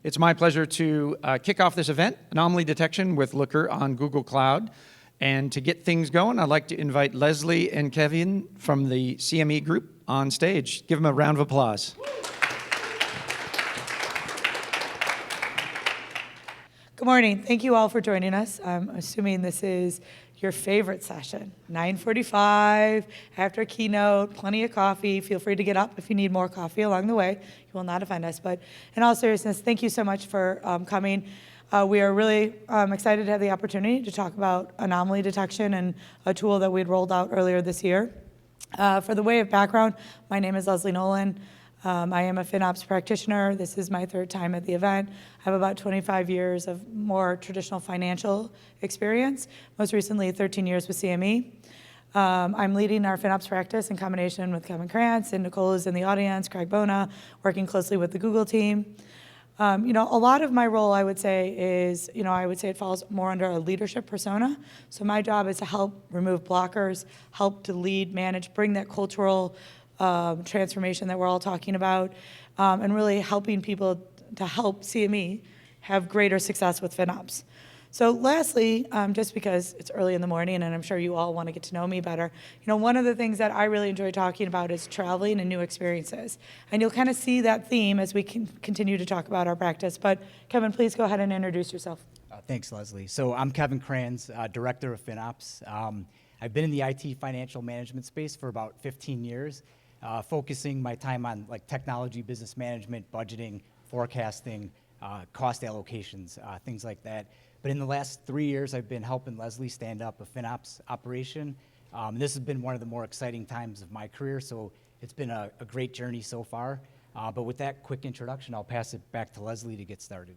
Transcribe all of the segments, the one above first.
It's my pleasure to kick off this event, Anomaly Detection with Looker on Google Cloud. And to get things going, I'd like to invite Leslie and Kevin from the CME group on stage. Give them a round of applause. Good morning. Thank you all for joining us. I'm assuming this is your favorite session. 9:45, after a keynote, plenty of coffee. Feel free to get up if you need more coffee along the way. You will not offend us. But in all seriousness, thank you so much for coming. We are really excited to have the opportunity to talk about anomaly detection and a tool that we'd rolled out earlier this year. For the way of background, my name is Leslie Nolan. I am a FinOps practitioner. This is my third time at the event. I have about 25 years of more traditional financial experience, most recently 13 years with CME. I'm leading our FinOps practice in combination with Kevin Kranz, and Nicole is in the audience, Craig Bona, working closely with the Google team. A lot of my role, I would say, is, it falls more under a leadership persona. So my job is to help remove blockers, help to lead, manage, bring that cultural transformation that we're all talking about, and really helping people to help CME have greater success with FinOps. So lastly, just because it's early in the morning and I'm sure you all want to get to know me better, one of the things that I really enjoy talking about is traveling and new experiences. And you'll kind of see that theme as we continue to talk about our practice. But Kevin, please go ahead and introduce yourself. Thanks, Leslie. So I'm Kevin Kranz, Director of FinOps. I've been in the IT financial management space for about 15 years. Focusing my time on technology, business management, budgeting, forecasting, cost allocations, things like that. But in the last 3 years, I've been helping Leslie stand up a FinOps operation. This has been one of the more exciting times of my career, so it's been a great journey so far. But with that quick introduction, I'll pass it back to Leslie to get started.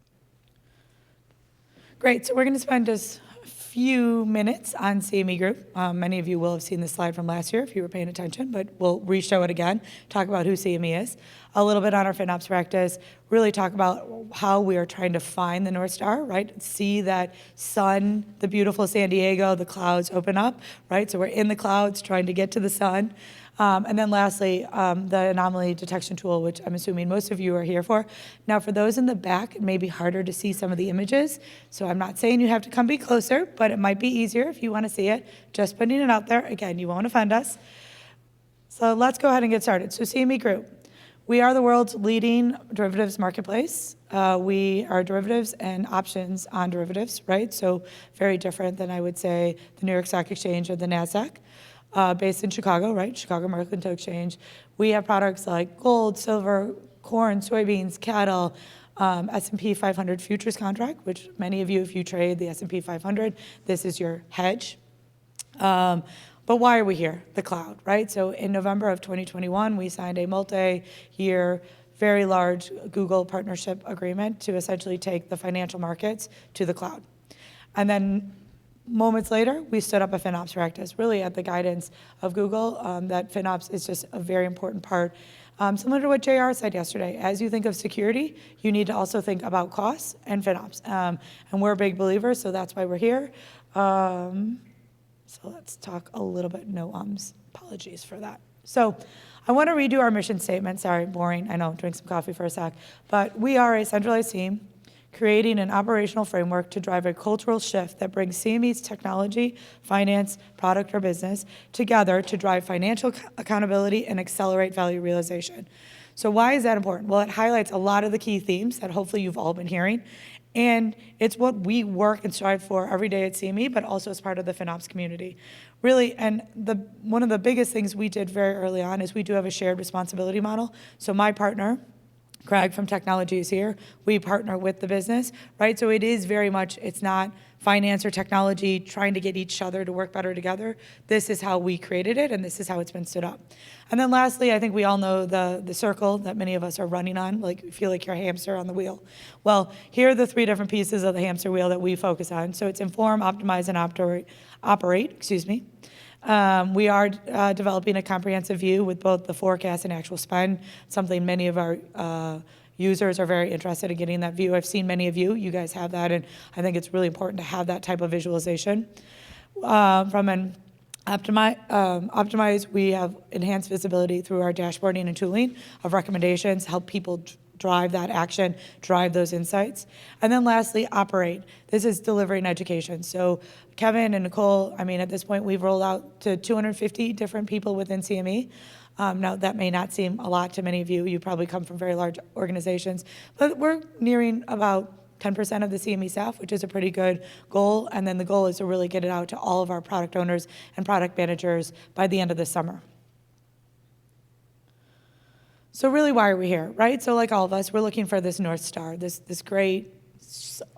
Great, so we're going to spend just a few minutes on CME Group. Many of you will have seen this slide from last year if you were paying attention, but we'll re-show it again, talk about who CME is, a little bit on our FinOps practice, really talk about how we are trying to find the North Star, right? See that sun, the beautiful San Diego, the clouds open up, right? So we're in the clouds trying to get to the sun. And then lastly, the anomaly detection tool, which I'm assuming most of you are here for. Now, for those in the back, it may be harder to see some of the images. So I'm not saying you have to come be closer, but it might be easier if you want to see it. Just putting it out there. Again, you won't offend us. So let's go ahead and get started. So CME Group. We are the world's leading derivatives marketplace. We are derivatives and options on derivatives, right? So very different than I would say the New York Stock Exchange or the NASDAQ. Based in Chicago, right? Chicago Mercantile Exchange. We have products like gold, silver, corn, soybeans, cattle, S&P 500 futures contract, which many of you, if you trade the S&P 500, this is your hedge. But why are we here? The cloud, right? So in November of 2021, we signed a multi-year, very large Google partnership agreement to essentially take the financial markets to the cloud. And then moments later, we stood up a FinOps practice, really at the guidance of Google, that FinOps is just a very important part. Similar to what JR said yesterday, as you think of security, you need to also think about costs and FinOps. And we're big believers, so that's why we're here. So let's talk a little bit, no ums, apologies for that. So I want to redo our mission statement. Sorry, boring, I know, drink some coffee for a sec. But we are a centralized team creating an operational framework to drive a cultural shift that brings CME's technology, finance, product, or business together to drive financial accountability and accelerate value realization. So why is that important? Well, it highlights a lot of the key themes that hopefully you've all been hearing. And it's what we work and strive for every day at CME, but also as part of the FinOps community. Really, and one of the biggest things we did very early on is we do have a shared responsibility model. So my partner, Craig from technology, is here. We partner with the business, right? So it is very much, it's not finance or technology trying to get each other to work better together. This is how we created it, and this is how it's been stood up. And then lastly, I think we all know the circle that many of us are running on, like you feel like you're a hamster on the wheel. Well, here are the three different pieces of the hamster wheel that we focus on. So it's inform, optimize, and operate. We are developing a comprehensive view with both the forecast and actual spend, something many of our users are very interested in getting that view. I've seen many of you guys have that, and I think it's really important to have that type of visualization. From an optimize, we have enhanced visibility through our dashboarding and tooling of recommendations, help people drive that action, drive those insights. And then lastly, operate. This is delivering education. So Kevin and Nicole, I mean, at this point, we've rolled out to 250 different people within CME. Now, that may not seem a lot to many of you. You probably come from very large organizations, but we're nearing about 10% of the CME staff, which is a pretty good goal. And then the goal is to really get it out to all of our product owners and product managers by the end of the summer. So really, why are we here, right? So like all of us, we're looking for this North Star, this great,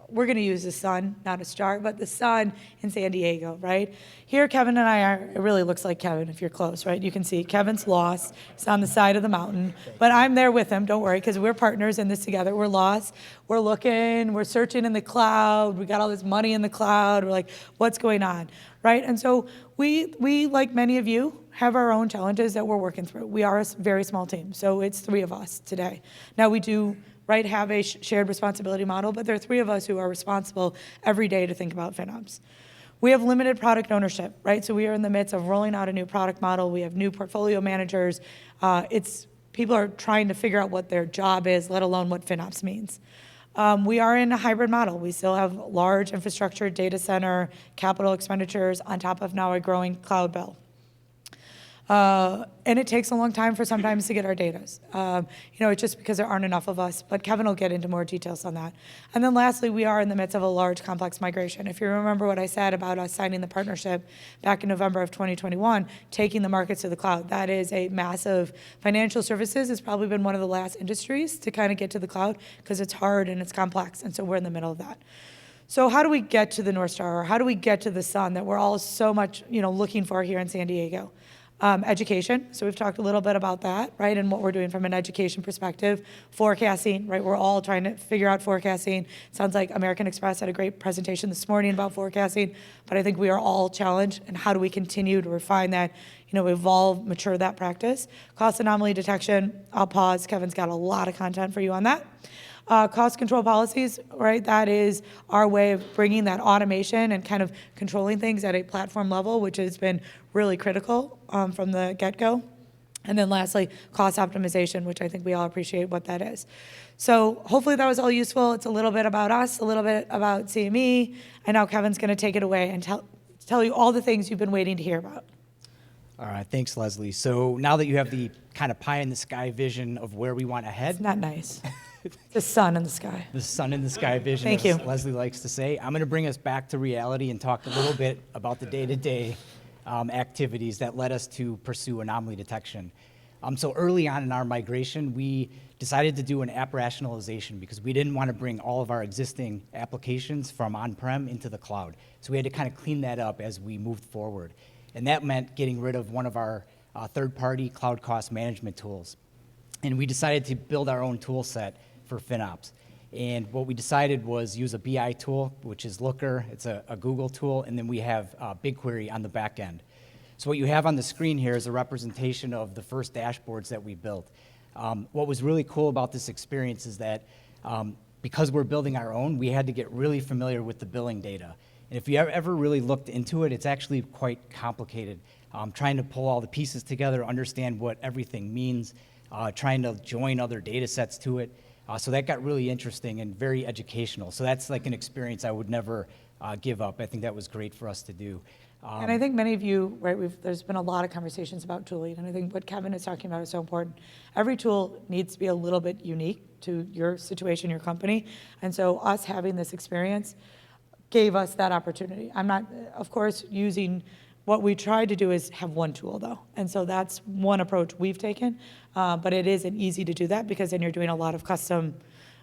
we're going to use the sun, not a star, but the sun in San Diego, right? Here, Kevin and I are, it really looks like Kevin if you're close, right? You can see Kevin's lost. He's on the side of the mountain, but I'm there with him, don't worry, because we're partners in this together. We're lost, we're looking, we're searching in the cloud, we got all this money in the cloud, we're like, what's going on, right? And so we, like many of you, have our own challenges that we're working through. We are a very small team, so it's 3 of us today. Now we do, right, have a shared responsibility model, but there are 3 of us who are responsible every day to think about FinOps. We have limited product ownership, right? So we are in the midst of rolling out a new product model. We have new portfolio managers. People are trying to figure out what their job is, let alone what FinOps means. We are in a hybrid model. We still have large infrastructure, data center, capital expenditures on top of now a growing cloud bill. And it takes a long time for sometimes to get our data. It's just because there aren't enough of us, but Kevin will get into more details on that. And then lastly, we are in the midst of a large complex migration. If you remember what I said about us signing the partnership back in November of 2021, taking the markets to the cloud, that is a massive, financial services has probably been one of the last industries to kind of get to the cloud because it's hard and it's complex, and so we're in the middle of that. So how do we get to the North Star, or how do we get to the sun that we're all so much looking for here in San Diego? Education, so we've talked a little bit about that, right, and what we're doing from an education perspective. Forecasting, right, we're all trying to figure out forecasting. Sounds like American Express had a great presentation this morning about forecasting, but I think we are all challenged, and how do we continue to refine that, evolve, mature that practice. Cost anomaly detection, I'll pause. Kevin's got a lot of content for you on that. Cost control policies, right? That is our way of bringing that automation and kind of controlling things at a platform level, which has been really critical from the get-go. And then lastly, cost optimization, which I think we all appreciate what that is. So hopefully that was all useful. It's a little bit about us, a little bit about CME, and now Kevin's going to take it away and tell you all the things you've been waiting to hear about. All right, thanks, Leslie. So now that you have the kind of pie-in-the-sky vision of where we want to head. It's not nice. The sun in the sky. The sun in the sky vision, Thank as you. Leslie likes to say. I'm going to bring us back to reality and talk a little bit about the day-to-day activities that led us to pursue anomaly detection. So early on in our migration, we decided to do an app rationalization because we didn't want to bring all of our existing applications from on-prem into the cloud. So we had to kind of clean that up as we moved forward. And that meant getting rid of one of our third-party cloud cost management tools. And we decided to build our own tool set for FinOps. And what we decided was use a BI tool, which is Looker. It's a Google tool, and then we have BigQuery on the back end. So what you have on the screen here is a representation of the first dashboards that we built. What was really cool about this experience is that because we're building our own, we had to get really familiar with the billing data. And if you ever really looked into it, it's actually quite complicated. Trying to pull all the pieces together, understand what everything means, trying to join other data sets to it. So that got really interesting and very educational. So that's like an experience I would never give up. I think that was great for us to do. And I think many of you, right, there's been a lot of conversations about tooling, and I think what Kevin is talking about is so important. Every tool needs to be a little bit unique to your situation, your company, and so us having this experience gave us that opportunity. I'm not, of course, what we tried to do is have one tool, though, and so that's one approach we've taken, but it isn't easy to do that because then you're doing a lot of custom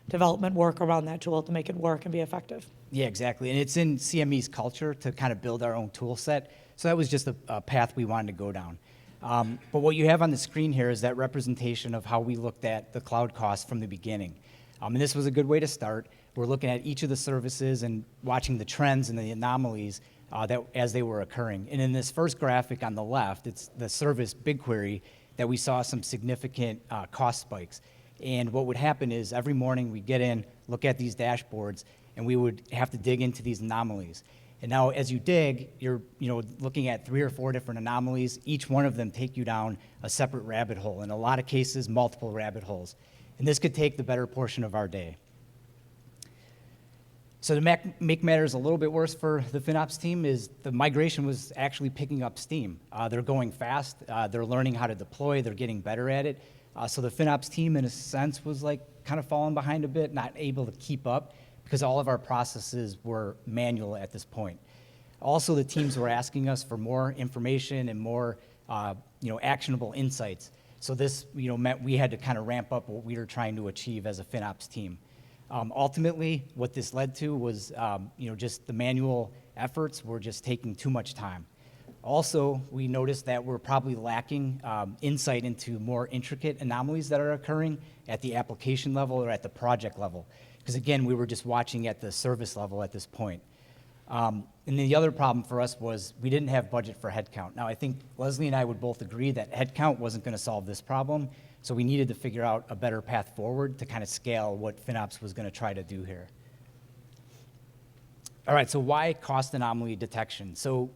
development work around that tool to make it work and be effective. Yeah, exactly. And it's in CME's culture to kind of build our own tool set. So that was just a path we wanted to go down. But what you have on the screen here is that representation of how we looked at the cloud costs from the beginning. And this was a good way to start. We're looking at each of the services and watching the trends and the anomalies that as they were occurring. And in this first graphic on the left, it's the service BigQuery that we saw some significant cost spikes. And what would happen is every morning we'd get in, look at these dashboards, and we would have to dig into these anomalies. And now as you dig, you're looking at 3 or 4 different anomalies. Each one of them take you down a separate rabbit hole. In a lot of cases, multiple rabbit holes. And this could take the better portion of our day. So to make matters a little bit worse for the FinOps team is the migration was actually picking up steam. They're going fast, they're learning how to deploy, they're getting better at it. So the FinOps team, in a sense, was like kind of falling behind a bit, not able to keep up because all of our processes were manual at this point. Also, the teams were asking us for more information and more actionable insights. So this meant we had to kind of ramp up what we were trying to achieve as a FinOps team. Ultimately, what this led to was just the manual efforts were just taking too much time. Also, we noticed that we're probably lacking insight into more intricate anomalies that are occurring at the application level or at the project level. Because again, we were just watching at the service level at this point. And the other problem for us was we didn't have budget for headcount. Now, I think Leslie and I would both agree that headcount wasn't going to solve this problem, so we needed to figure out a better path forward to kind of scale what FinOps was going to try to do here. All right, so why cost anomaly detection? So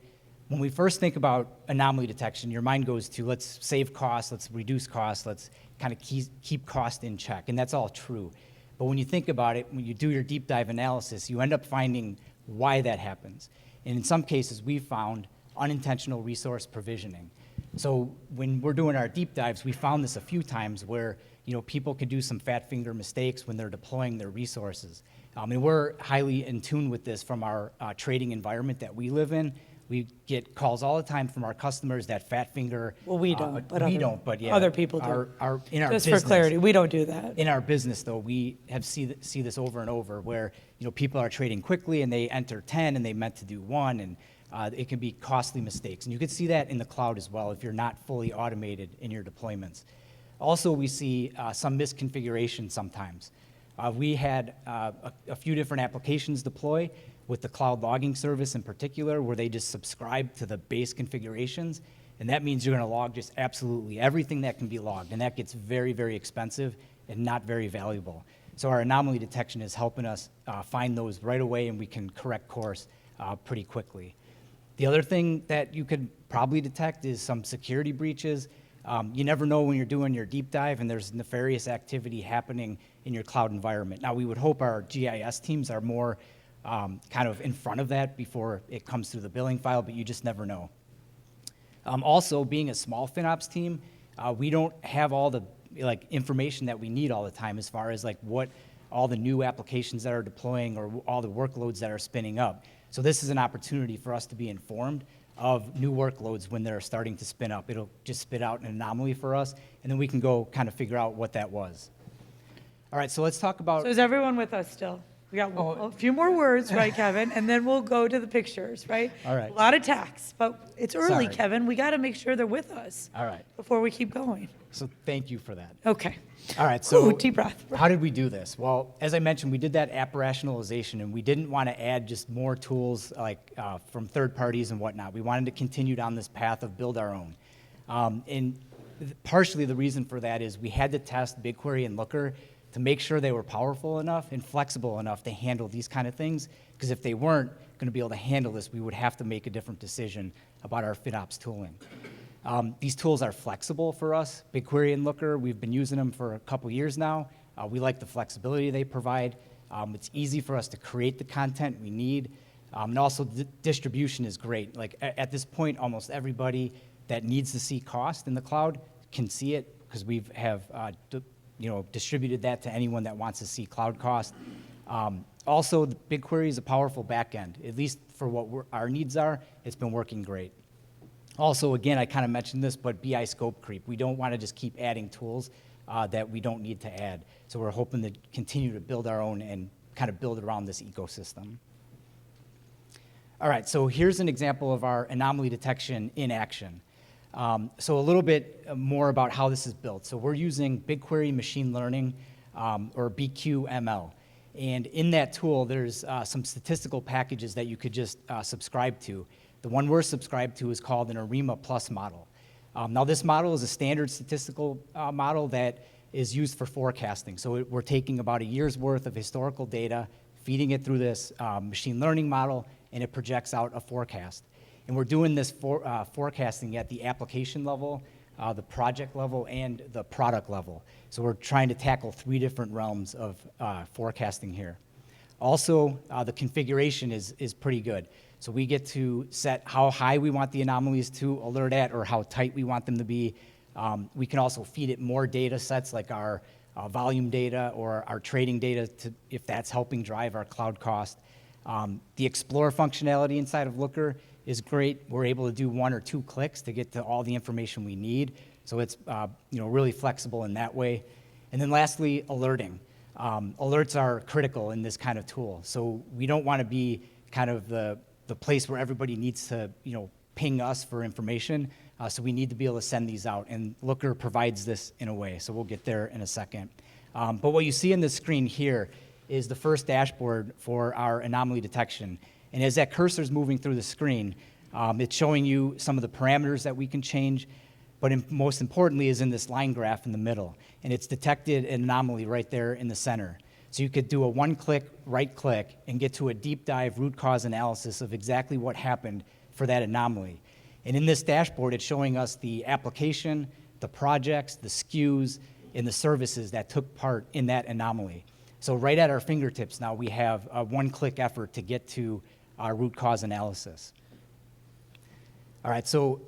when we first think about anomaly detection, your mind goes to let's save costs, let's reduce costs, let's kind of keep cost in check, and that's all true. But when you think about it, when you do your deep dive analysis, you end up finding why that happens. And in some cases, we found unintentional resource provisioning. So when we're doing our deep dives, we found this a few times where people can do some fat finger mistakes when they're deploying their resources. And we're highly in tune with this from our trading environment that we live in. We get calls all the time from our customers that fat finger. Well, we don't, but other people do. In our Just business, for clarity, we don't do that. in our business, though, we have see this over and over where people are trading quickly and they enter 10 and they meant to do 1, and it can be costly mistakes. And you can see that in the cloud as well if you're not fully automated in your deployments. Also, we see some misconfiguration sometimes. We had a few different applications deploy with the cloud logging service in particular, where they just subscribe to the base configurations. And that means you're going to log just absolutely everything that can be logged. And that gets very, very expensive and not very valuable. So our anomaly detection is helping us find those right away, and we can correct course pretty quickly. The other thing that you could probably detect is some security breaches. You never know when you're doing your deep dive and there's nefarious activity happening in your cloud environment. Now, we would hope our GIS teams are more kind of in front of that before it comes through the billing file, but you just never know. Also, being a small FinOps team, we don't have all the information that we need all the time as far as what all the new applications that are deploying or all the workloads that are spinning up. So this is an opportunity for us to be informed of new workloads when they're starting to spin up. It'll just spit out an anomaly for us, and then we can go kind of figure out what that was. All right, so let's talk about... So is everyone with us still? We got a few more words, right, Kevin? And then we'll go to the pictures, right? All right. A lot of text, but it's early, Sorry. Kevin. We got to make sure they're with us. All right. Before we keep going. So thank you for that. Okay. All right, so Ooh, deep breath. how did we do this? Well, as I mentioned, we did that app rationalization, and we didn't want to add just more tools from third parties and whatnot. We wanted to continue down this path of build our own. And partially the reason for that is we had to test BigQuery and Looker to make sure they were powerful enough and flexible enough to handle these kind of things, because if they weren't going to be able to handle this, we would have to make a different decision about our FinOps tooling. These tools are flexible for us. BigQuery and Looker, we've been using them for a couple years now. We like the flexibility they provide. It's easy for us to create the content we need. And also, distribution is great. At this point, almost everybody that needs to see cost in the cloud can see it, because we have distributed that to anyone that wants to see cloud cost. Also, the BigQuery is a powerful backend. At least for what our needs are, it's been working great. Also, again, I kind of mentioned this, but BI scope creep. We don't want to just keep adding tools that we don't need to add. So we're hoping to continue to build our own and kind of build around this ecosystem. All right, so here's an example of our anomaly detection in action. So a little bit more about how this is built. So we're using BigQuery machine learning, or BQML. And in that tool, there's some statistical packages that you could just subscribe to. The one we're subscribed to is called an ARIMA Plus model. Now, this model is a standard statistical model that is used for forecasting. So we're taking about a year's worth of historical data, feeding it through this machine learning model, and it projects out a forecast. And we're doing this forecasting at the application level, the project level, and the product level. So we're trying to tackle 3 different realms of forecasting here. Also, the configuration is pretty good. So we get to set how high we want the anomalies to alert at or how tight we want them to be. We can also feed it more data sets like our volume data or our trading data if that's helping drive our cloud cost. The Explore functionality inside of Looker is great. We're able to do 1 or 2 clicks to get to all the information we need. So it's really flexible in that way. And then lastly, alerting. Alerts are critical in this kind of tool. So we don't want to be kind of the place where everybody needs to ping us for information. So we need to be able to send these out. And Looker provides this in a way. So we'll get there in a second. But what you see in this screen here is the first dashboard for our anomaly detection. And as that cursor is moving through the screen, it's showing you some of the parameters that we can change. But most importantly is in this line graph in the middle. And it's detected an anomaly right there in the center. So you could do a 1-click, right-click, and get to a deep dive root cause analysis of exactly what happened for that anomaly. And in this dashboard, it's showing us the application, the projects, the SKUs, and the services that took part in that anomaly. So right at our fingertips now, we have a 1-click effort to get to our root cause analysis. All right, so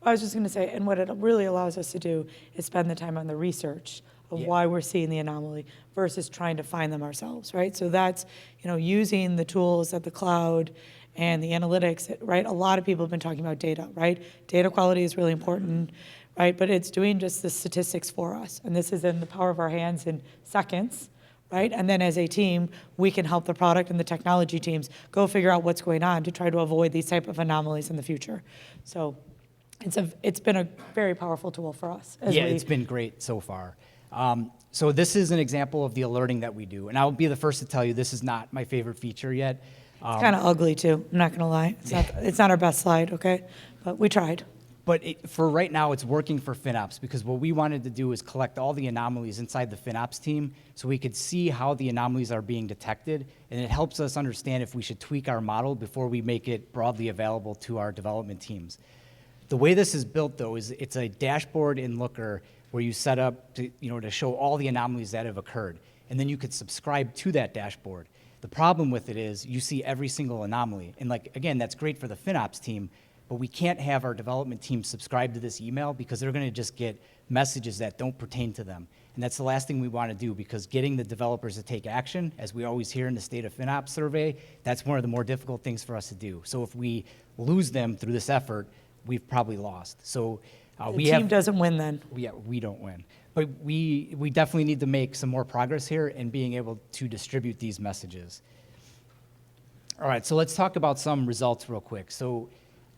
I was just going to say, and what it really allows us to do is spend the time on the research of why we're seeing the anomaly versus trying to find them ourselves, right? So that's, using the tools at the cloud and the analytics, right? A lot of people have been talking about data, right? Data quality is really important, right? But it's doing just the statistics for us. And this is in the power of our hands in seconds, right? And then as a team, we can help the product and the technology teams go figure out what's going on to try to avoid these type of anomalies in the future. So it's been a very powerful tool for us. It's been great so far. So this is an example of the alerting that we do. And I'll be the first to tell you, this is not my favorite feature yet. It's kind of ugly too, I'm not gonna lie. It's not our best slide, okay? But we tried. But for right now, it's working for FinOps because what we wanted to do is collect all the anomalies inside the FinOps team so we could see how the anomalies are being detected. And it helps us understand if we should tweak our model before we make it broadly available to our development teams. The way this is built, though, is it's a dashboard in Looker where you set up to show all the anomalies that have occurred. And then you could subscribe to that dashboard. The problem with it is you see every single anomaly. And again, that's great for the FinOps team, but we can't have our development team subscribe to this email because they're going to just get messages that don't pertain to them. And that's the last thing we want to do because getting the developers to take action, as we always hear in the State of FinOps survey, that's one of the more difficult things for us to do. So if we lose them through this effort, we've probably lost. So The team doesn't win then. Yeah, we don't win. But we definitely need to make some more progress here in being able to distribute these messages. All right, so let's talk about some results real quick. So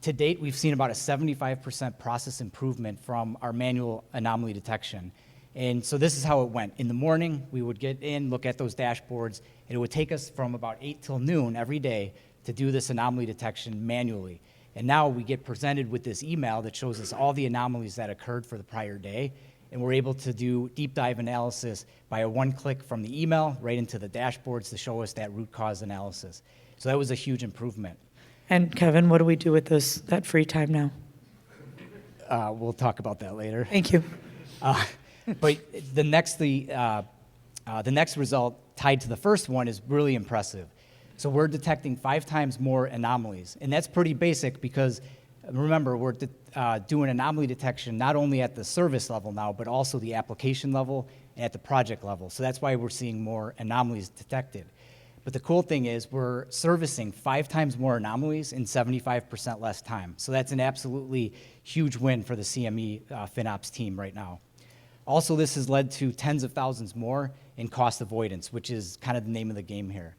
to date, we've seen about a 75% process improvement from our manual anomaly detection. And so this is how it went. In the morning, we would get in, look at those dashboards, and it would take us from about 8 till noon every day to do this anomaly detection manually. And now we get presented with this email that shows us all the anomalies that occurred for the prior day, and we're able to do deep dive analysis by a 1-click from the email right into the dashboards to show us that root cause analysis. So that was a huge improvement. And Kevin, what do we do with that free time now? We'll talk about that later. Thank you. But the next result tied to the first one is really impressive. So we're detecting 5 times more anomalies. And that's pretty basic because, remember, we're doing anomaly detection not only at the service level now, but also the application level and at the project level. So that's why we're seeing more anomalies detected. But the cool thing is we're servicing 5 times more anomalies in 75% less time. So that's an absolutely huge win for the CME FinOps team right now. Also, this has led to tens of thousands more in cost avoidance, which is kind of the name of the game here.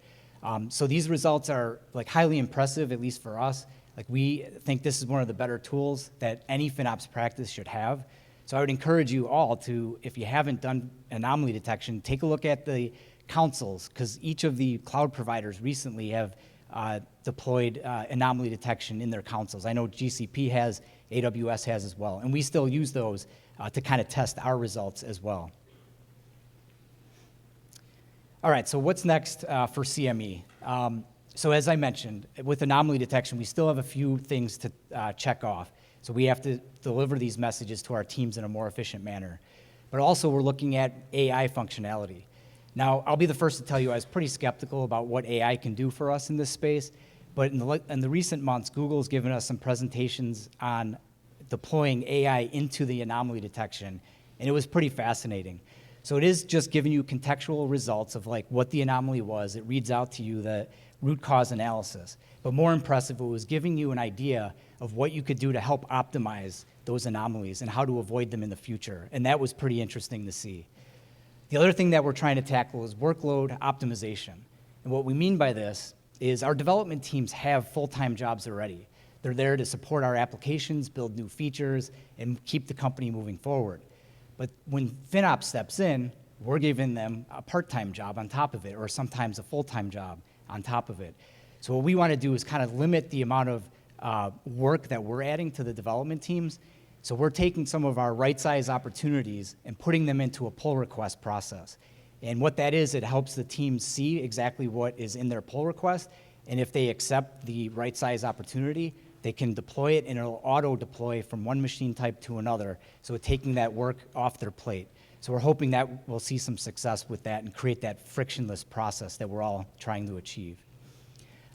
So these results are highly impressive, at least for us. We think this is one of the better tools that any FinOps practice should have. So I would encourage you all to, if you haven't done anomaly detection, take a look at the councils, because each of the cloud providers recently have deployed anomaly detection in their councils. I know GCP has, AWS has as well, and we still use those to kind of test our results as well. All right, so what's next for CME? So as I mentioned, with anomaly detection, we still have a few things to check off. So we have to deliver these messages to our teams in a more efficient manner. But also we're looking at AI functionality. Now, I'll be the first to tell you I was pretty skeptical about what AI can do for us in this space, but in the recent months, Google's given us some presentations on deploying AI into the anomaly detection, and it was pretty fascinating. So it is just giving you contextual results of like what the anomaly was. It reads out to you the root cause analysis. But more impressive, it was giving you an idea of what you could do to help optimize those anomalies and how to avoid them in the future. And that was pretty interesting to see. The other thing that we're trying to tackle is workload optimization. And what we mean by this is our development teams have full-time jobs already. They're there to support our applications, build new features, and keep the company moving forward. But when FinOps steps in, we're giving them a part-time job on top of it, or sometimes a full-time job on top of it. So what we want to do is kind of limit the amount of work that we're adding to the development teams. So we're taking some of our right-size opportunities and putting them into a pull request process. And what that is, it helps the team see exactly what is in their pull request, and if they accept the right-size opportunity, they can deploy it, and it'll auto-deploy from one machine type to another, so taking that work off their plate. So we're hoping that we'll see some success with that and create that frictionless process that we're all trying to achieve.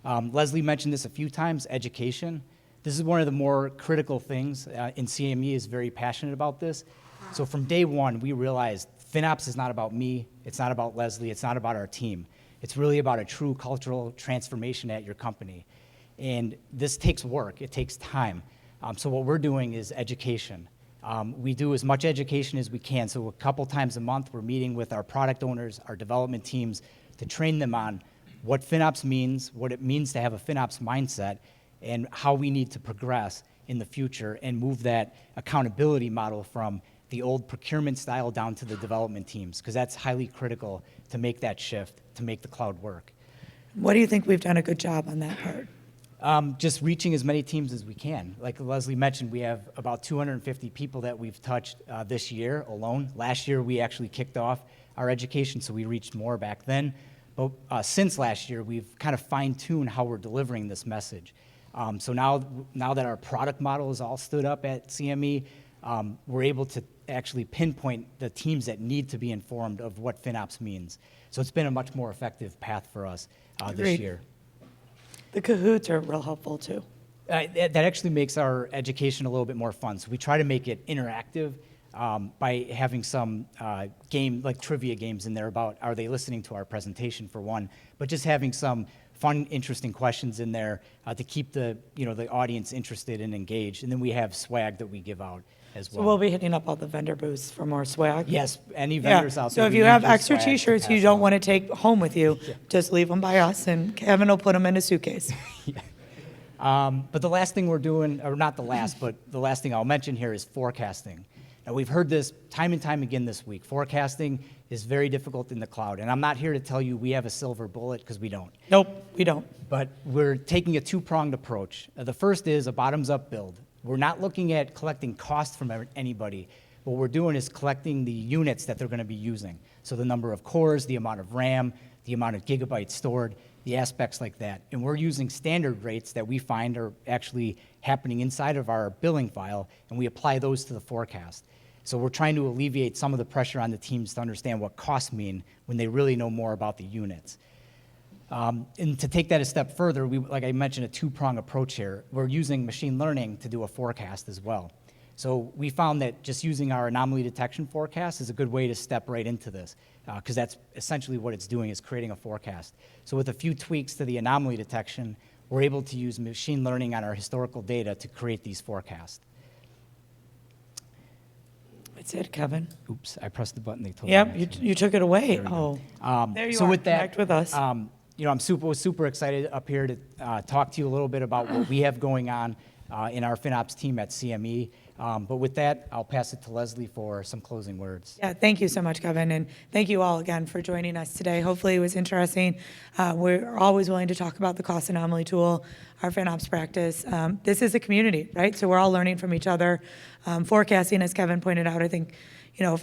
Leslie mentioned this a few times, education. This is one of the more critical things, and CME is very passionate about this. So from day one, we realized FinOps is not about me, it's not about Leslie, it's not about our team. It's really about a true cultural transformation at your company. And this takes work, it takes time. So what we're doing is education. We do as much education as we can. So a couple times a month, we're meeting with our product owners, our development teams, to train them on what FinOps means, what it means to have a FinOps mindset, and how we need to progress in the future and move that accountability model from the old procurement style down to the development teams, because that's highly critical to make that shift, to make the cloud work. What do you think we've done a good job on that part? Just reaching as many teams as we can. Like Leslie mentioned, we have about 250 people that we've touched this year alone. Last year, we actually kicked off our education, so we reached more back then. But since last year, we've kind of fine-tuned how we're delivering this message. So now that our product model is all stood up at CME, we're able to actually pinpoint the teams that need to be informed of what FinOps means. So it's been a much more effective path for us this Agreed. year. The Kahoots are real helpful too. That actually makes our education a little bit more fun. So we try to make it interactive by having some trivia games in there about, are they listening to our presentation for one, but just having some fun, interesting questions in there to keep the audience interested and engaged. And then we have swag that we give out as well. So we'll be hitting up all the vendor booths for more swag. Yes, any vendors out there. So if we you need have your extra swag to T-shirts you pass don't on. want to take home with you, just leave them by us, and Kevin will put them in a suitcase. But the last thing we're doing, or not the last, but the last thing I'll mention here is forecasting. Now, we've heard this time and time again this week. Forecasting is very difficult in the cloud, and I'm not here to tell you we have a silver bullet, because we don't. Nope, we don't. But we're taking a two-pronged approach. The first is a bottoms-up build. We're not looking at collecting costs from anybody. What we're doing is collecting the units that they're going to be using. So the number of cores, the amount of RAM, the amount of gigabytes stored, the aspects like that. And we're using standard rates that we find are actually happening inside of our billing file, and we apply those to the forecast. So we're trying to alleviate some of the pressure on the teams to understand what costs mean when they really know more about the units. And to take that a step further, like I mentioned, a two-prong approach here. We're using machine learning to do a forecast as well. So we found that just using our anomaly detection forecast is a good way to step right into this, because that's essentially what it's doing, is creating a forecast. So with a few tweaks to the anomaly detection, we're able to use machine learning on our historical data to create these forecasts. That's it, Kevin. Oops, I pressed the button. They told me. Yep, you took it away. There we Oh, go. there you So are. with that, Connect with us. I'm super excited up here to talk to you a little bit about what we have going on in our FinOps team at CME. But with that, I'll pass it to Leslie for some closing words. Yeah, thank you so much, Kevin, and thank you all again for joining us today. Hopefully it was interesting. We're always willing to talk about the cost anomaly tool, our FinOps practice. This is a community, right? So we're all learning from each other. Forecasting, as Kevin pointed out, I think,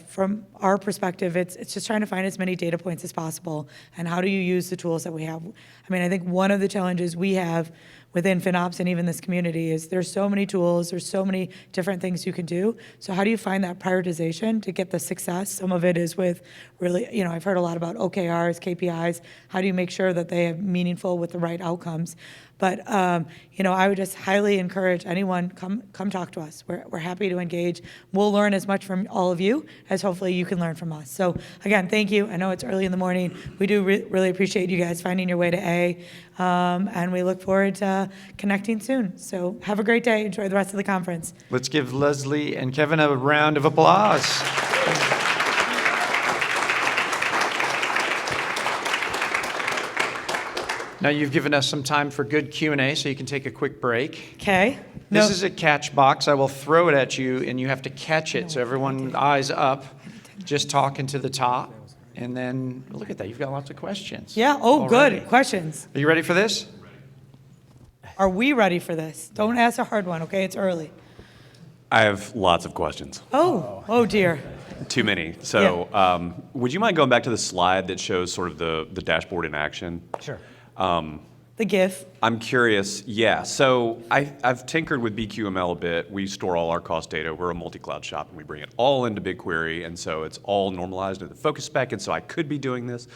from our perspective, it's just trying to find as many data points as possible. And how do you use the tools that we have? I mean, I think one of the challenges we have within FinOps and even this community is there's so many tools, there's so many different things you can do. So how do you find that prioritization to get the success? Some of it is with really, I've heard a lot about OKRs, KPIs. How do you make sure that they are meaningful with the right outcomes? But, I would just highly encourage anyone, come talk to us. We're happy to engage. We'll learn as much from all of you as hopefully you can learn from us. So again, thank you. I know it's early in the morning. We do really appreciate you guys finding your way to A, and we look forward to connecting soon. So have a great day. Enjoy the rest of the conference. Let's give Leslie and Kevin a round of applause. Now you've given us some time for good Q&A, so you can take a quick break. Okay. This is a catch box. I will throw it at you, and you have to catch it. So everyone, eyes up, just talking to the top. And then, look at that. You've got lots of questions. Yeah. Oh, already. good. Questions. Are you ready for this? Are we ready for this? Don't ask a hard one, okay? It's early. I have lots of questions. Oh dear. Too many. So would you mind going back to the slide that shows sort of the dashboard in action? Sure. The GIF. I'm curious, so I've tinkered with BQML a bit. We store all our cost data. We're a multi-cloud shop, and we bring it all into BigQuery, and so it's all normalized in the focus spec, and so I could be doing this,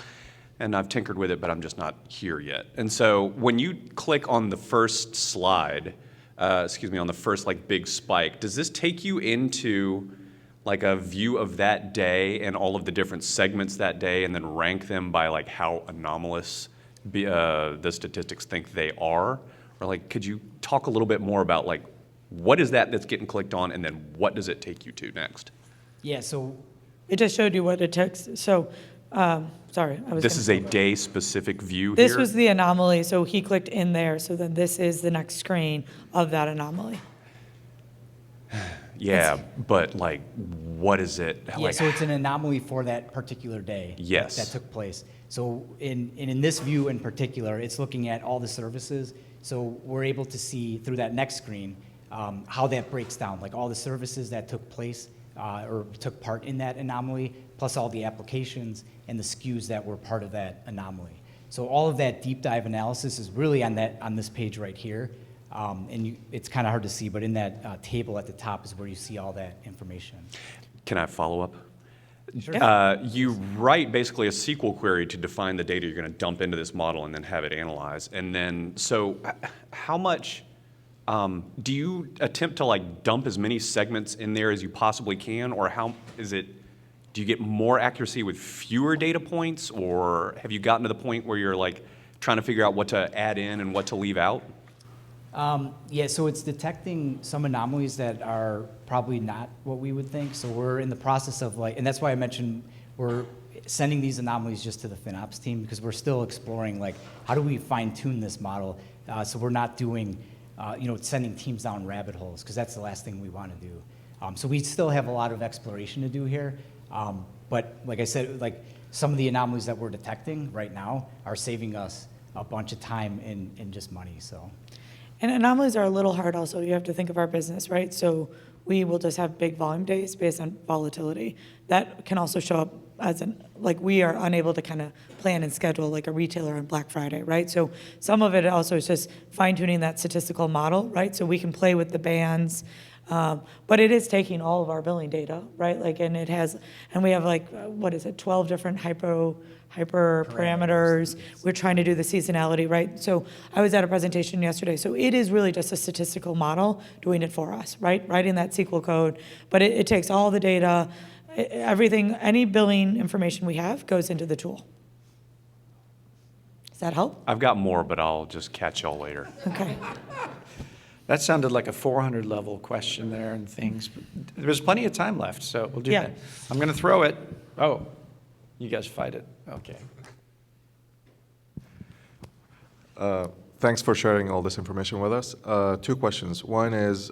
and I've tinkered with it, but I'm just not here yet. And so when you click on the first slide, on the first big spike, does this take you into a view of that day and all of the different segments that day, and then rank them by how anomalous the statistics think they are? Or could you talk a little bit more about what is that's getting clicked on, and then what does it take you to next? Yeah, so It just showed you what it takes. So, sorry. This is a day-specific view This here? was the anomaly, so he clicked in there, so then this is the next screen of that anomaly. Yeah, but what is it? yeah, so it's an anomaly for that particular day. Yes. That took place. So in this view in particular, it's looking at all the services. So we're able to see through that next screen how that breaks down, all the services that took place or took part in that anomaly, plus all the applications and the SKUs that were part of that anomaly. So all of that deep dive analysis is really on this page right here. It's kind of hard to see, but in that table at the top is where you see all that information. Can I follow up? Sure. You write basically a SQL query to define the data you're going to dump into this model and then have it analyzed. And then, so how much do you attempt to dump as many segments in there as you possibly can, or how is it? Do you get more accuracy with fewer data points, or have you gotten to the point where you're trying to figure out what to add in and what to leave out? Yeah, so it's detecting some anomalies that are probably not what we would think. So we're in the process of and that's why I mentioned we're sending these anomalies just to the FinOps team, because we're still exploring how do we fine tune this model so we're not doing, sending teams down rabbit holes, because that's the last thing we want to do. So we still have a lot of exploration to do here. But like I said, some of the anomalies that we're detecting right now are saving us a bunch of time and just money, so. And anomalies are a little hard also. You have to think of our business, right? So we will just have big volume days based on volatility. That can also show up as we are unable to kind of plan and schedule like a retailer on Black Friday, right? So some of it also is just fine tuning that statistical model, right? So we can play with the bands, but it is taking all of our billing data, right? And we have 12 different hyper parameters. We're trying to do the seasonality, right? So I was at a presentation yesterday. So it is really just a statistical model doing it for us, right? Writing that SQL code, but it takes all the data, everything, any billing information we have goes into the tool. Does that help? I've got more, but I'll just catch y'all later. Okay. That sounded like a 400 level question there and things. But there's plenty of time left, so we'll do that. I'm going to throw it. Oh, you guys fight it. Okay. Thanks for sharing all this information with us. Two questions. One is,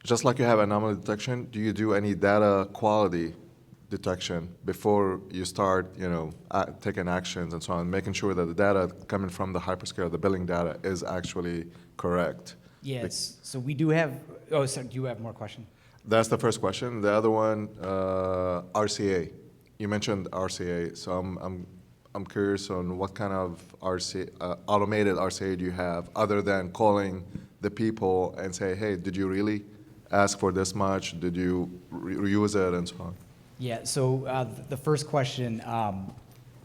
just like you have anomaly detection, do you do any data quality detection before you start, taking actions and so on, making sure that the data coming from the hyperscaler, the billing data, is actually correct? Yes. So we do have. Oh, so do you have more questions? That's the first question. The other one, RCA. You mentioned RCA, so I'm curious on what kind of automated RCA do you have other than calling the people and say, hey, did you really ask for this much? Did you reuse it and so on? Yeah, so the first question,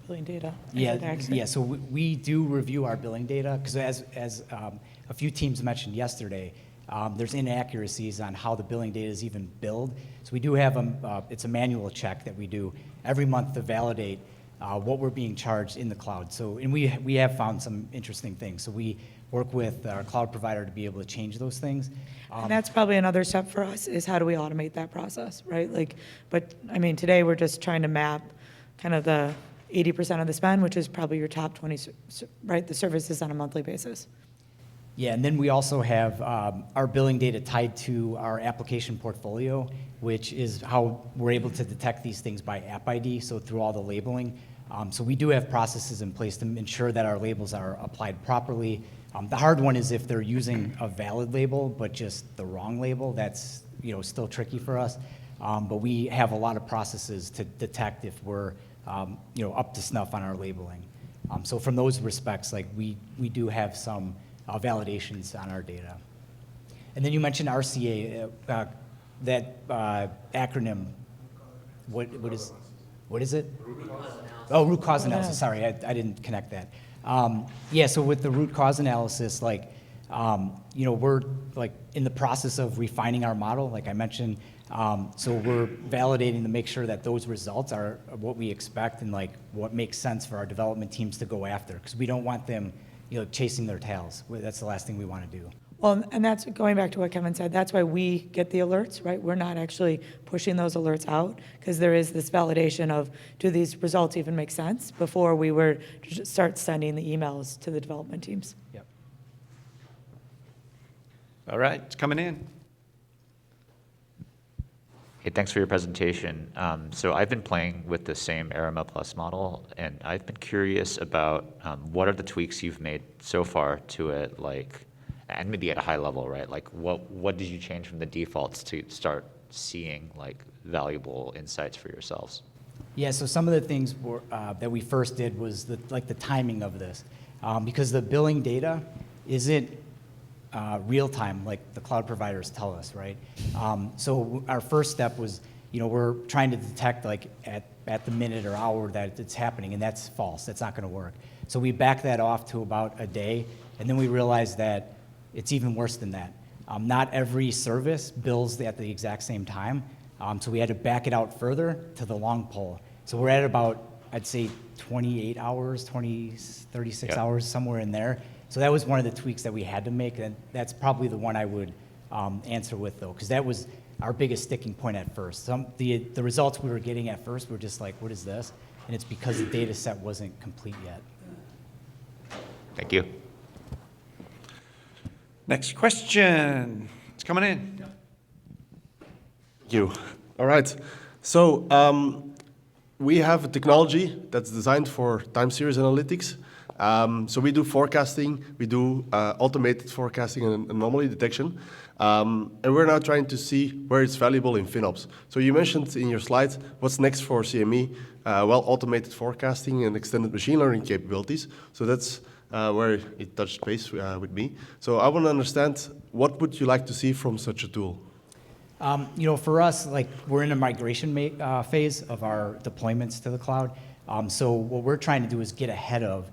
Billing data. Is yeah, it accurate? yeah. So we do review our billing data because as a few teams mentioned yesterday, there's inaccuracies on how the billing data is even billed. So we do have it's a manual check that we do every month to validate what we're being charged in the cloud. So and we have found some interesting things. So we work with our cloud provider to be able to change those things. And that's probably another step for us, is how do we automate that process, right? Like, but, I mean, today we're just trying to map kind of the 80% of the spend, which is probably your top 20, right, the services on a monthly basis. Yeah, and then we also have our billing data tied to our application portfolio, which is how we're able to detect these things by app ID, so through all the labeling. So we do have processes in place to ensure that our labels are applied properly. The hard one is if they're using a valid label, but just the wrong label. That's still tricky for us. But we have a lot of processes to detect if we're up to snuff on our labeling. So from those respects, like we do have some validations on our data. And then you mentioned RCA, that acronym. What is it? Root cause analysis. Sorry, I didn't connect that. Yeah, so with the root cause analysis, like, we're like in the process of refining our model, like I mentioned. So we're validating to make sure that those results are what we expect and like what makes sense for our development teams to go after, because we don't want them, chasing their tails. That's the last thing we want to do. Well, and that's going back to what Kevin said. That's why we get the alerts, right? We're not actually pushing those alerts out because there is this validation of, do these results even make sense, before we were to just start sending the emails to the development teams. Yep. All right, it's coming in. Hey, thanks for your presentation. So I've been playing with the same Arima Plus model, and I've been curious about what are the tweaks you've made so far to it, like, and maybe at a high level, right? Like, what did you change from the defaults to start seeing like valuable insights for yourselves? Yeah, so some of the things that we first did was the timing of this, because the billing data isn't real time like the cloud providers tell us, right? So our first step was, we're trying to detect like at the minute or hour that it's happening, and that's false. That's not going to work. So we backed that off to about a day, and then we realized that it's even worse than that. Not every service bills at the exact same time, so we had to back it out further to the long pole. So we're at about, I'd say, 28 hours, 36 hours, somewhere in there. So that was one of the tweaks that we had to make, and that's probably the one I would answer with, though, because that was our biggest sticking point at first. The results we were getting at first were just like, what is this? And it's because the data set wasn't complete yet. Thank you. Next question. It's coming in. Thank you. All right. So we have a technology that's designed for time series analytics. So we do forecasting, we do automated forecasting and anomaly detection. And we're now trying to see where it's valuable in FinOps. So you mentioned in your slides what's next for CME, automated forecasting and extended machine learning capabilities. So that's where it touched base with me. So I want to understand, what would you like to see from such a tool? For us, like, we're in a migration phase of our deployments to the cloud. So what we're trying to do is get ahead of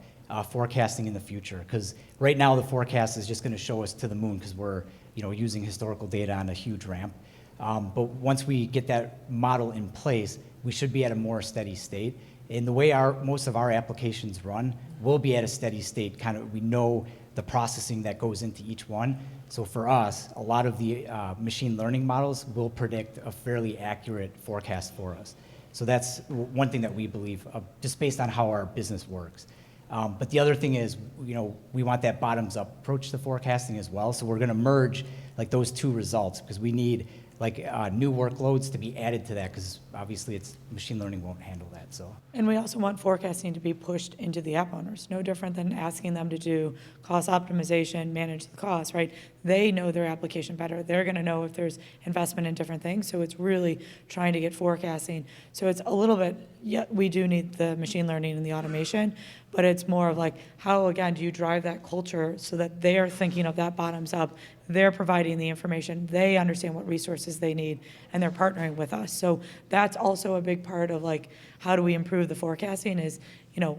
forecasting in the future, because right now the forecast is just going to show us to the moon because we're using historical data on a huge ramp. But once we get that model in place, we should be at a more steady state. And the way most of our applications run, we'll be at a steady state. Kind of, we know the processing that goes into each one. So for us, a lot of the machine learning models will predict a fairly accurate forecast for us. So that's one thing that we believe, just based on how our business works. But the other thing is, we want that bottoms-up approach to forecasting as well. So we're going to merge like those two results, because we need like new workloads to be added to that, because obviously it's machine learning won't handle that. So And we also want forecasting to be pushed into the app owners, no different than asking them to do cost optimization, manage the cost, right? They know their application better. They're going to know if there's investment in different things. So it's really trying to get forecasting. So it's a little bit, yeah, we do need the machine learning and the automation, but it's more of like, how, again, do you drive that culture so that they're thinking of that bottoms up? They're providing the information, they understand what resources they need, and they're partnering with us. So that's also a big part of like, how do we improve the forecasting is,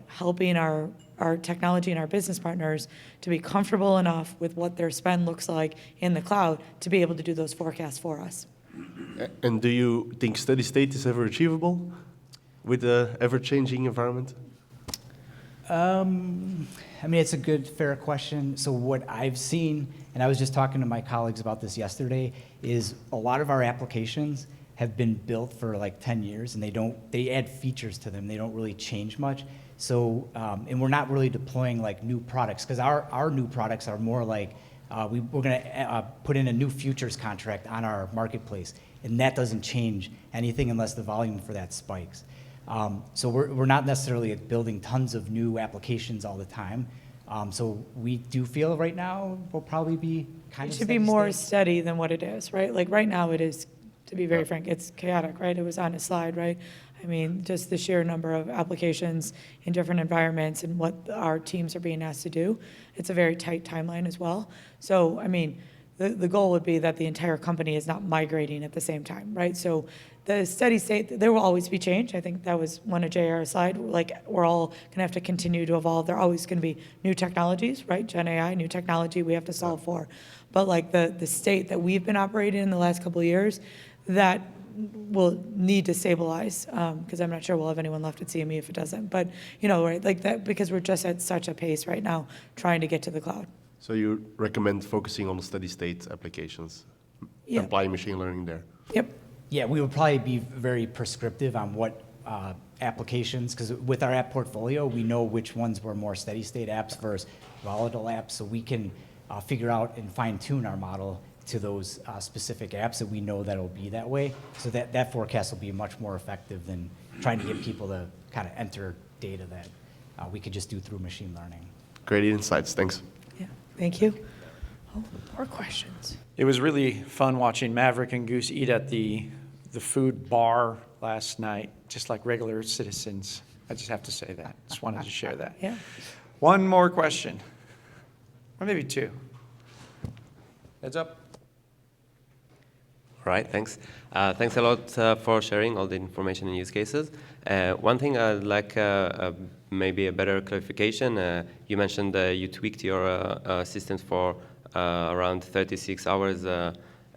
helping our technology and our business partners to be comfortable enough with what their spend looks like in the cloud to be able to do those forecasts for us. And do you think steady state is ever achievable with the ever-changing environment? I mean, it's a good, fair question. So what I've seen, and I was just talking to my colleagues about this yesterday, is a lot of our applications have been built for like 10 years, and they add features to them. They don't really change much. So, and we're not really deploying like new products, because our new products are more like, we're gonna put in a new futures contract on our marketplace, and that doesn't change anything unless the volume for that spikes. So we're not necessarily building tons of new applications all the time. So we do feel right now we'll probably be kind It of should be steady more state. steady than what it is, right? Like right now it is, to be very frank, it's chaotic, right? It was on a slide, right? I mean, just the sheer number of applications in different environments and what our teams are being asked to do. It's a very tight timeline as well. So, I mean, the goal would be that the entire company is not migrating at the same time, right? So the steady state, there will always be change. I think that was one of JR's slide. Like, we're all going to have to continue to evolve. There are always going to be new technologies, right? Gen AI, new technology we have to solve for. But like the state that we've been operating in the last couple of years, that will need to stabilize, because I'm not sure we'll have anyone left at CME if it doesn't. But, right, like that, because we're just at such a pace right now trying to get to the cloud. So you recommend focusing on steady state applications, Yeah. applying machine learning there? Yep. Yeah, we would probably be very prescriptive on what applications, because with our app portfolio, we know which ones were more steady state apps versus volatile apps, so we can figure out and fine tune our model to those specific apps that we know that will be that way. So that forecast will be much more effective than trying to get people to kind of enter data that we could just do through machine learning. Great insights, thanks. Yeah. Thank you. Oh, more questions. It was really fun watching Maverick and Goose eat at the food bar last night, just like regular citizens. I just have to say that. Just wanted to share that. Yeah. One more question, or maybe two. Heads up. All right, thanks. Thanks a lot for sharing all the information and use cases. One thing I'd like maybe a better clarification. You mentioned you tweaked your systems for around 36 hours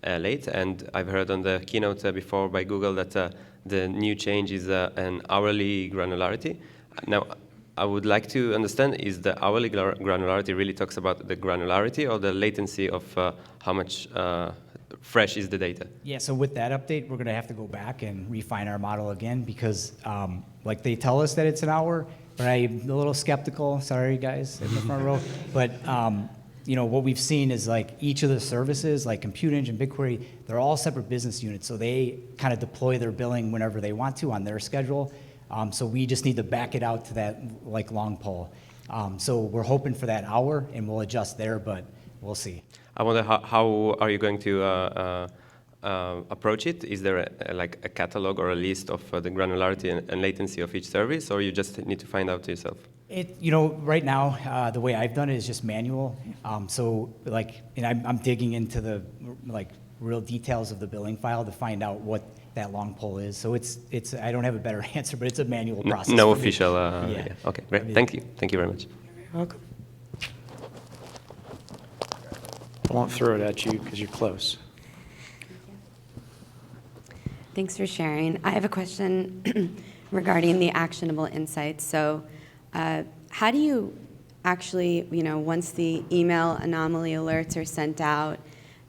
late, and I've heard on the keynote before by Google that the new change is an hourly granularity. Now, I would like to understand, is the hourly granularity really talks about the granularity or the latency of how much fresh is the data? Yeah, so with that update, we're going to have to go back and refine our model again because, like, they tell us that it's an hour, but I'm a little skeptical. Sorry, guys, in the front row. But, what we've seen is, like, each of the services, like Compute Engine, BigQuery, they're all separate business units, so they kind of deploy their billing whenever they want to on their schedule. So we just need to back it out to that, like, long pole. So we're hoping for that hour, and we'll adjust there, but we'll see. I wonder how are you going to approach it? Is there a catalog or a list of the granularity and latency of each service, or you just need to find out yourself? Right now, the way I've done it is just manual. I'm digging into the real details of the billing file to find out what that long pole is. So it's I don't have a better answer, but it's a manual process. No official. Yeah. Okay, great. Thank you. Thank you very much. You're welcome. I won't throw it at you because you're close. Thanks for sharing. I have a question regarding the actionable insights. So how do you actually, once the email anomaly alerts are sent out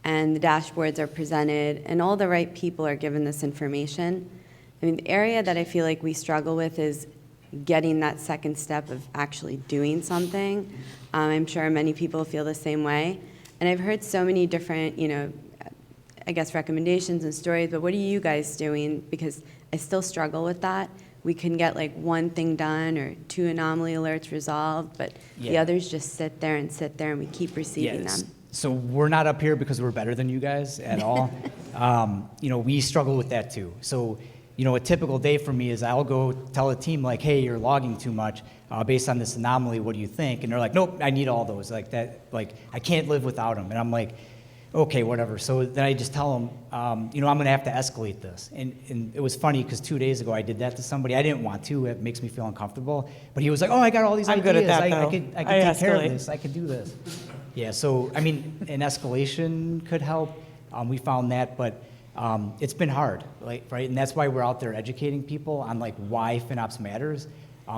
and the dashboards are presented and all the right people are given this information, I mean, the area that I feel like we struggle with is getting that second step of actually doing something. I'm sure many people feel the same way. And I've heard so many different, I guess, recommendations and stories, but what are you guys doing? Because I still struggle with that. We can get like one thing done or 2 anomaly alerts resolved, but the Yeah. others just sit there, and we keep receiving Yes. them. So we're not up here because we're better than you guys at all. We struggle with that too. So, a typical day for me is I'll go tell a team like, hey, you're logging too much based on this anomaly. What do you think? And they're like, nope, I need all those. Like that, like I can't live without them. And I'm like, okay, whatever. So then I just tell them, I'm going to have to escalate this. And it was funny because 2 days ago I did that to somebody. I didn't want to. It makes me feel uncomfortable. But he was like, oh, I got all these I'm ideas. good at that, I though. could I take care of escalate. this. I could do this. Yeah, so, an escalation could help. We found that, but it's been hard, right? And that's why we're out there educating people on why FinOps matters.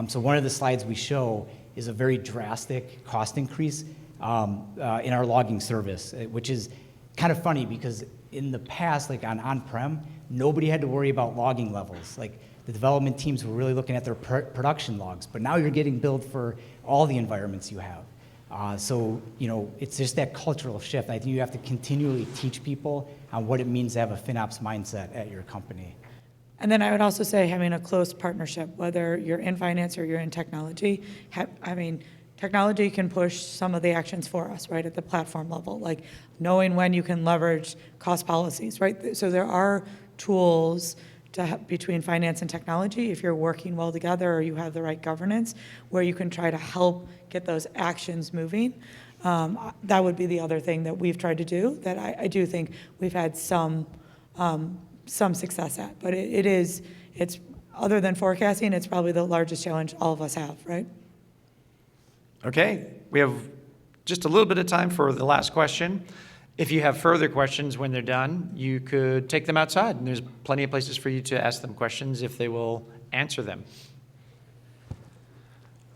So one of the slides we show is a very drastic cost increase in our logging service, which is kind of funny because in the past, on-prem, nobody had to worry about logging levels. The development teams were really looking at their production logs, but now you're getting billed for all the environments you have. It's just that cultural shift. I think you have to continually teach people on what it means to have a FinOps mindset at your company. And then I would also say having a close partnership, whether you're in finance or you're in technology. Technology can push some of the actions for us, right, at the platform level, like knowing when you can leverage cost policies, right? So there are tools between finance and technology, if you're working well together or you have the right governance, where you can try to help get those actions moving. That would be the other thing that we've tried to do that I do think we've had some success at. But it's other than forecasting, it's probably the largest challenge all of us have, right? Okay, we have just a little bit of time for the last question. If you have further questions when they're done, you could take them outside, and there's plenty of places for you to ask them questions if they will answer them.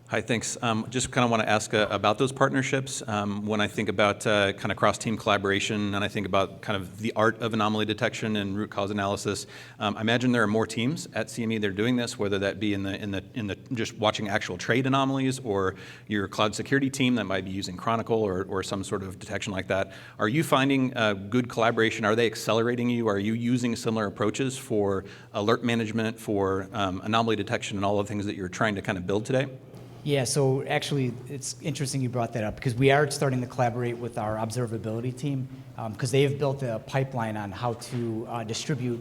Hi, thanks. Just kind of want to ask about those partnerships. When I think about kind of cross-team collaboration, and I think about kind of the art of anomaly detection and root cause analysis, I imagine there are more teams at CME that are doing this, whether that be in the just watching actual trade anomalies, or your cloud security team that might be using Chronicle or some sort of detection like that. Are you finding good collaboration? Are they accelerating you? Are you using similar approaches for alert management, for anomaly detection, and all the things that you're trying to kind of build today? Yeah, so actually, it's interesting you brought that up because we are starting to collaborate with our observability team because they have built a pipeline on how to distribute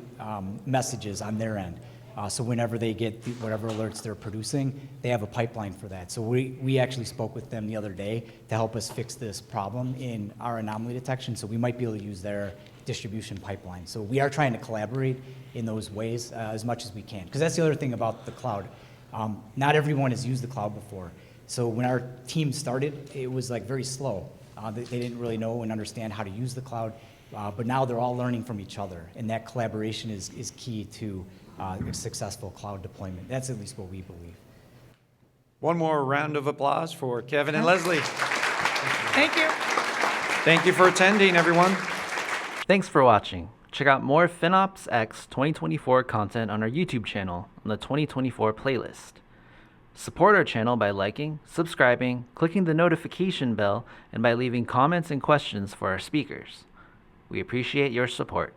messages on their end. So whenever they get whatever alerts they're producing, they have a pipeline for that. So we actually spoke with them the other day to help us fix this problem in our anomaly detection. So we might be able to use their distribution pipeline. So we are trying to collaborate in those ways as much as we can because that's the other thing about the cloud. Not everyone has used the cloud before. So when our team started, it was very slow. They didn't really know and understand how to use the cloud, but now they're all learning from each other, and that collaboration is key to a successful cloud deployment. That's at least what we believe. One more round of applause for Kevin and Leslie. Thank you. Thank you for attending, everyone. Thanks for watching. Check out more FinOps X 2024 content on our YouTube channel on the 2024 playlist. Support our channel by liking, subscribing, clicking the notification bell, and by leaving comments and questions for our speakers. We appreciate your support.